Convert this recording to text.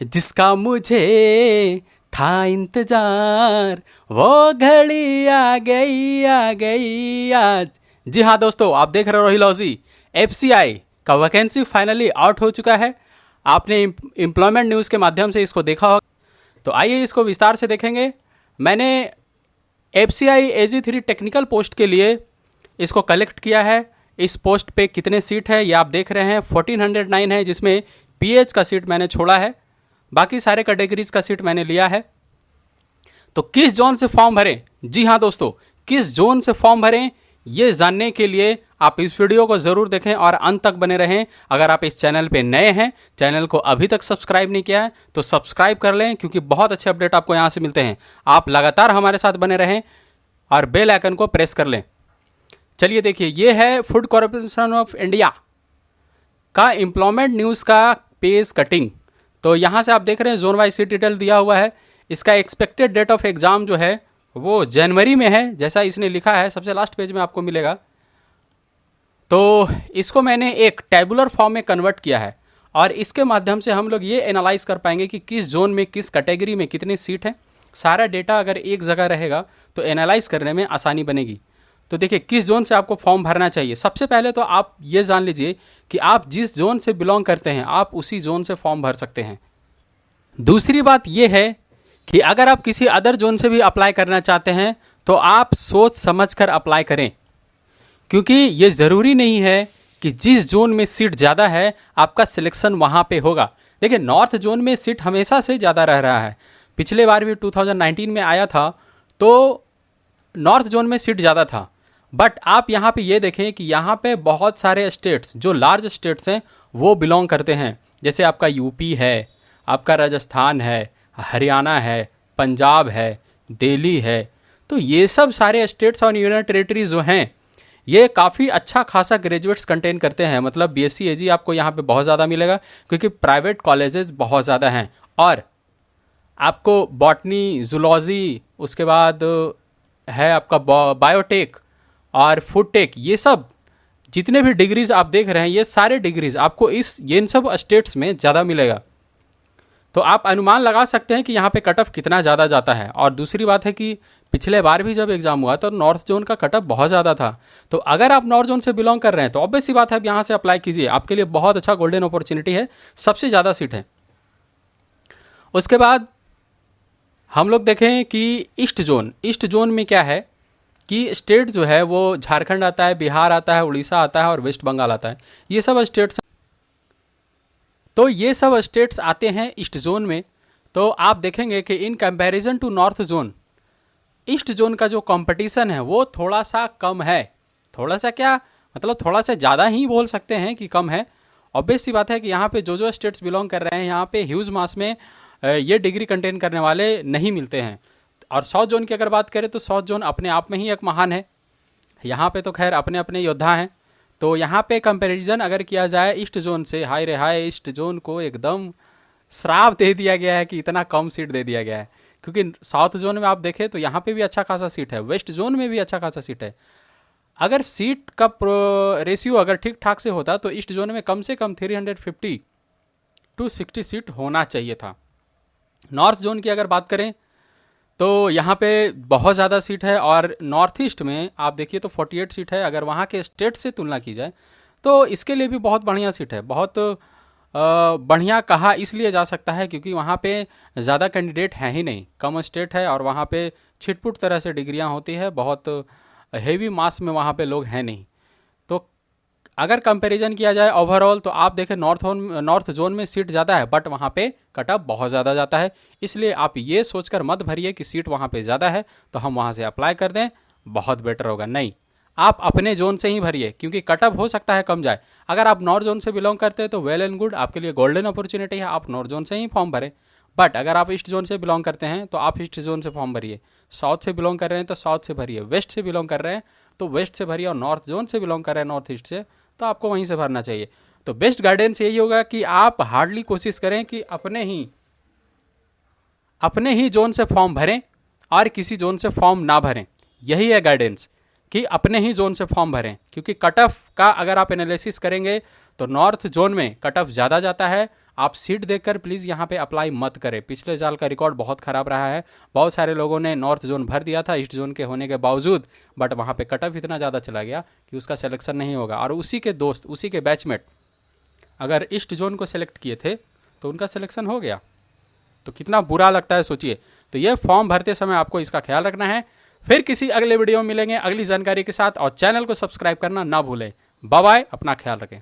जिसका मुझे था इंतजार, वो घड़ी आ गई आज। जी हाँ दोस्तों, आप देख रहे हो रोहिलॉजी। एफसीआई का वैकेंसी फाइनली आउट हो चुका है। आपने एम्प्लॉयमेंट न्यूज़ के माध्यम से इसको देखा होगा, तो आइए इसको विस्तार से देखेंगे। मैंने एफसीआई AG3 टेक्निकल पोस्ट के लिए इसको कलेक्ट किया है। इस पोस्ट पे कितने सीट है ये आप देख रहे हैं, 1409 है, जिसमें PH का सीट मैंने छोड़ा है, बाकी सारे कैटेगरीज का सीट मैंने लिया है। तो किस जोन से फॉर्म भरें? जी हाँ दोस्तों, किस जोन से फॉर्म भरें ये जानने के लिए आप इस वीडियो को ज़रूर देखें और अंत तक बने रहें। अगर आप इस चैनल पे नए हैं, चैनल को अभी तक सब्सक्राइब नहीं किया है तो सब्सक्राइब कर लें, क्योंकि बहुत अच्छे अपडेट आपको यहाँ से मिलते हैं। आप लगातार हमारे साथ बने रहें और बेल आइकन को प्रेस कर लें। चलिए देखिए, ये है फूड कॉरपोरेशन ऑफ इंडिया का एम्प्लॉयमेंट न्यूज़ का पेज कटिंग। तो यहाँ से आप देख रहे हैं जोन वाइज सीट डिटेल दिया हुआ है। इसका एक्सपेक्टेड डेट ऑफ एग्ज़ाम जो है वो जनवरी में है, जैसा इसने लिखा है, सबसे लास्ट पेज में आपको मिलेगा। तो इसको मैंने एक टेबुलर फॉर्म में कन्वर्ट किया है और इसके माध्यम से हम लोग ये एनालाइज कर पाएंगे कि किस जोन में किस कैटेगरी में कितनी सीट है। सारा डेटा अगर एक जगह रहेगा तो एनालाइज करने में आसानी बनेगी। तो देखिए, किस जोन से आपको फॉर्म भरना चाहिए। सबसे पहले तो आप ये जान लीजिए कि आप जिस जोन से बिलोंग करते हैं आप उसी जोन से फॉर्म भर सकते हैं। दूसरी बात यह है कि अगर आप किसी अदर जोन से भी अप्लाई करना चाहते हैं तो आप सोच समझ कर अप्लाई करें, क्योंकि ये ज़रूरी नहीं है कि जिस जोन में सीट ज़्यादा है आपका सिलेक्शन वहाँ पे होगा। देखिए, नॉर्थ जोन में सीट हमेशा से ज़्यादा रह रहा है। पिछले बार भी 2019 में आया था तो नॉर्थ जोन में सीट ज़्यादा था। बट आप यहाँ पे ये देखें कि यहाँ पे बहुत सारे स्टेट्स जो लार्ज स्टेट्स हैं वो बिलोंग करते हैं। जैसे आपका यूपी है, आपका राजस्थान है, हरियाणा है, पंजाब है, दिल्ली है। तो ये सब सारे स्टेट्स और यूनियन टेरेटरीज जो हैं ये काफ़ी अच्छा खासा ग्रेजुएट्स कंटेन करते हैं। मतलब BSc AG आपको यहाँ पे बहुत ज़्यादा मिलेगा, क्योंकि प्राइवेट कॉलेजेस बहुत ज़्यादा हैं। और आपको बॉटनी, जूलॉजी, उसके बाद है आपका बायोटेक और फूड टेक, ये सब जितने भी डिग्रीज आप देख रहे हैं ये सारे डिग्रीज आपको इन सब स्टेट्स में ज़्यादा मिलेगा। तो आप अनुमान लगा सकते हैं कि यहाँ पे कट ऑफ कितना ज़्यादा जाता है। और दूसरी बात है कि पिछले बार भी जब एग्ज़ाम हुआ तो नॉर्थ जोन का कट ऑफ बहुत ज़्यादा था। तो अगर आप नॉर्थ जोन से बिलोंग कर रहे हैं तो ऑब्वियस सी बात है आप यहाँ से अप्लाई कीजिए, आपके लिए बहुत अच्छा गोल्डन अपॉर्चुनिटी है, सबसे ज़्यादा सीट है। उसके बाद हम लोग देखें कि ईस्ट जोन में क्या है कि स्टेट जो है वो झारखंड आता है, बिहार आता है, उड़ीसा आता है और वेस्ट बंगाल आता है। ये सब स्टेट्स, तो ये सब स्टेट्स आते हैं ईस्ट जोन में। तो आप देखेंगे कि in comparison to north zone, east zone का जो कंपटीशन है वो थोड़ा सा कम है। थोड़ा सा क्या मतलब, थोड़ा सा ज़्यादा ही बोल सकते हैं कि कम है। ऑब्वियस सी बात है कि यहाँ पे जो स्टेट्स बिलोंग कर रहे हैं यहाँ पे ह्यूज मास में ये डिग्री कंटेन करने वाले नहीं मिलते हैं। और साउथ जोन की अगर बात करें तो साउथ जोन अपने आप में ही एक महान है। यहाँ पे तो खैर अपने अपने योद्धा हैं। तो यहाँ पे कंपैरिजन अगर किया जाए ईस्ट जोन से, हाय रे हाय, ईस्ट जोन को एकदम श्राप दे दिया गया है कि इतना कम सीट दे दिया गया है। क्योंकि साउथ जोन में आप देखें तो यहाँ पे भी अच्छा खासा सीट है, वेस्ट जोन में भी अच्छा खासा सीट है। अगर सीट का रेशियो अगर ठीक ठाक से होता तो ईस्ट जोन में कम से कम 350 to 60 सीट होना चाहिए था। नॉर्थ जोन की अगर बात करें तो यहाँ पे बहुत ज़्यादा सीट है। और नॉर्थ ईस्ट में आप देखिए तो 48 सीट है। अगर वहाँ के स्टेट से तुलना की जाए तो इसके लिए भी बहुत बढ़िया सीट है। बहुत बढ़िया कहा इसलिए जा सकता है क्योंकि वहाँ पे ज़्यादा कैंडिडेट हैं ही नहीं, कम स्टेट है और वहाँ पे छिटपुट तरह से डिग्रियाँ होती है, बहुत हेवी मास में वहाँ पे लोग हैं नहीं। तो अगर कंपैरिजन किया जाए ओवरऑल तो आप देखें नॉर्थ जोन में सीट ज़्यादा है, बट वहाँ पे कट ऑफ बहुत ज़्यादा जाता है। इसलिए आप ये सोचकर मत भरिए कि सीट वहाँ पे ज़्यादा है तो हम वहाँ से अप्लाई कर दें, बहुत बेटर होगा। नहीं, आप अपने जोन से ही भरिए, क्योंकि कट ऑफ हो सकता है कम जाए। अगर आप नॉर्थ जोन से बिलोंग करते हैं तो वेल एंड गुड, आपके लिए गोल्डन अपॉर्चुनिटी है, आप नॉर्थ जोन से ही फॉर्म भरें। बट अगर आप ईस्ट जोन से बिलोंग करते हैं तो आप ईस्ट जोन से फॉर्म भरिए, साउथ से बिलोंग कर रहे हैं तो साउथ से भरिए, वेस्ट से बिलोंग कर रहे हैं तो वेस्ट से भरिए, और नॉर्थ जोन से बिलोंग कर रहे हैं नॉर्थ ईस्ट से तो आपको वहीं से भरना चाहिए। तो बेस्ट गाइडेंस यही होगा कि आप हार्डली कोशिश करें कि अपने ही जोन से फॉर्म भरें और किसी जोन से फॉर्म ना भरें। यही है गाइडेंस कि अपने ही जोन से फॉर्म भरें, क्योंकि कट ऑफ का अगर आप एनालिसिस करेंगे तो नॉर्थ जोन में कट ऑफ ज़्यादा जाता है आप सीट देखकर प्लीज़ यहाँ पे अप्लाई मत करें। पिछले साल का रिकॉर्ड बहुत ख़राब रहा है, बहुत सारे लोगों ने नॉर्थ जोन भर दिया था ईस्ट जोन के होने के बावजूद, बट वहाँ पे कट ऑफ इतना ज़्यादा चला गया कि उसका सिलेक्शन नहीं होगा। और उसी के दोस्त, उसी के बैचमेट अगर ईस्ट जोन को सिलेक्ट किए थे तो उनका सिलेक्शन हो गया, तो कितना बुरा लगता है सोचिए। तो ये फॉर्म भरते समय आपको इसका ख्याल रखना है। फिर किसी अगले वीडियो में मिलेंगे अगली जानकारी के साथ, और चैनल को सब्सक्राइब करना ना भूलें। बाय बाय, अपना ख्याल रखें।